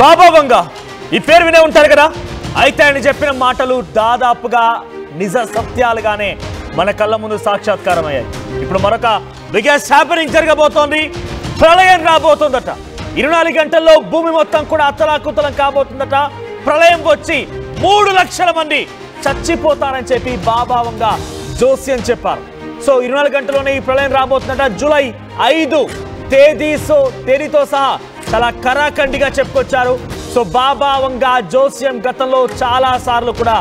బాబా వంగ ఈ పేరు వినే ఉంటారు కదా. అయితే ఆయన చెప్పిన మాటలు దాదాపుగా నిజ సత్యాలుగానే మన కళ్ళ ముందు సాక్షాత్కారం అయ్యాయి. ఇప్పుడు మరొక బిగ్గెస్ట్ హ్యాపెనింగ్ జరగబోతోంది. ప్రళయం రాబోతుందట. 24 గంటల్లో భూమి మొత్తం కూడా అతలాకుతలం కాబోతుందట. ప్రళయం వచ్చి 3 లక్షల మంది చచ్చిపోతారని చెప్పి బాబా వంగ జోస్యం చెప్పారు. సో 24 గంటల్లోనే ఈ ప్రళయం రాబోతుందట. జూలై 5 తేదీతో సహా చాలా కరాఖండిగా చెప్పుకొచ్చారు. సో బాబా వంగ జోస్యం గతంలో చాలా సార్లు కూడా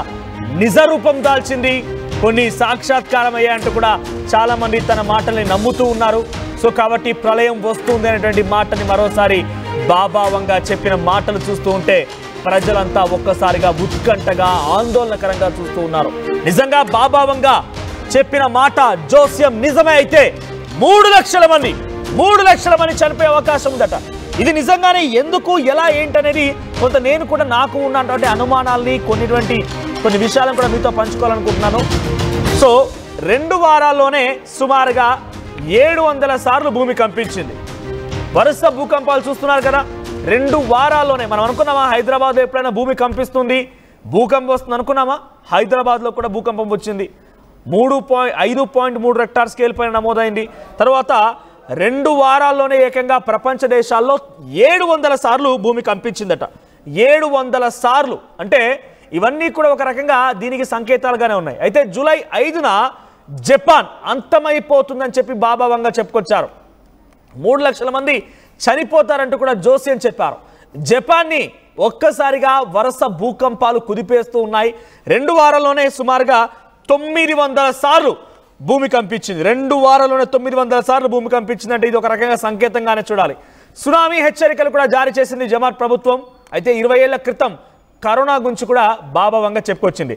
నిజ రూపం దాల్చింది. కొన్ని సాక్షాత్కారం అయ్యాయంటూ కూడా చాలా మంది తన మాటల్ని నమ్ముతూ ఉన్నారు. సో కాబట్టి ప్రళయం వస్తుంది అనేటువంటి మాటని మరోసారి బాబా వంగ చెప్పిన మాటలు చూస్తూ ఉంటే ప్రజలంతా ఒక్కసారిగా ఉత్కంఠగా ఆందోళనకరంగా చూస్తూ ఉన్నారు. నిజంగా బాబా వంగ చెప్పిన మాట జోస్యం నిజమే అయితే 3 లక్షల మంది చనిపోయే అవకాశం ఉందట. ఇది నిజంగానే ఎందుకు ఎలా ఏంటనేది కొంత నేను కూడా నాకు ఉన్నటువంటి అనుమానాల్ని కొన్ని విషయాలను కూడా మీతో పంచుకోవాలనుకుంటున్నాను. సో 2 వారాల్లోనే సుమారుగా 700 సార్లు భూమి కంపించింది. వరుస భూకంపాలు చూస్తున్నారు కదా. 2 వారాల్లోనే మనం అనుకున్నామా హైదరాబాద్ ఎప్పుడైనా భూమి కంపిస్తుంది, భూకంపం వస్తుంది అనుకున్నామా? హైదరాబాద్లో కూడా భూకంపం వచ్చింది. 5.3 రెక్టార్ స్కేల్ పైన నమోదైంది. తర్వాత 2 వారాల్లోనే ఏకంగా ప్రపంచ దేశాల్లో 700 సార్లు భూమి కంపించిందట. 700 సార్లు అంటే ఇవన్నీ కూడా ఒక రకంగా దీనికి సంకేతాలుగానే ఉన్నాయి. అయితే జూలై 5న జపాన్ అంతమైపోతుందని చెప్పి బాబా వంగ చెప్పుకొచ్చారు. 3 లక్షల మంది చనిపోతారంటూ కూడా జోస్యం చెప్పారు. జపాన్ని ఒక్కసారిగా వరుస భూకంపాలు కుదిపేస్తూ ఉన్నాయి. 2 వారాల్లోనే సుమారుగా 900 సార్లు భూమి కంపించింది. 2 వారాల్లోనే 900 సార్లు భూమి కంపించిందంటే ఇది ఒక రకంగా సంకేతంగానే చూడాలి. సునామీ హెచ్చరికలు కూడా జారీ చేసింది జమాత్ ప్రభుత్వం. అయితే 20 ఏళ్ల క్రితం కరోనా గురించి కూడా బాబా వంగ చెప్పుకొచ్చింది.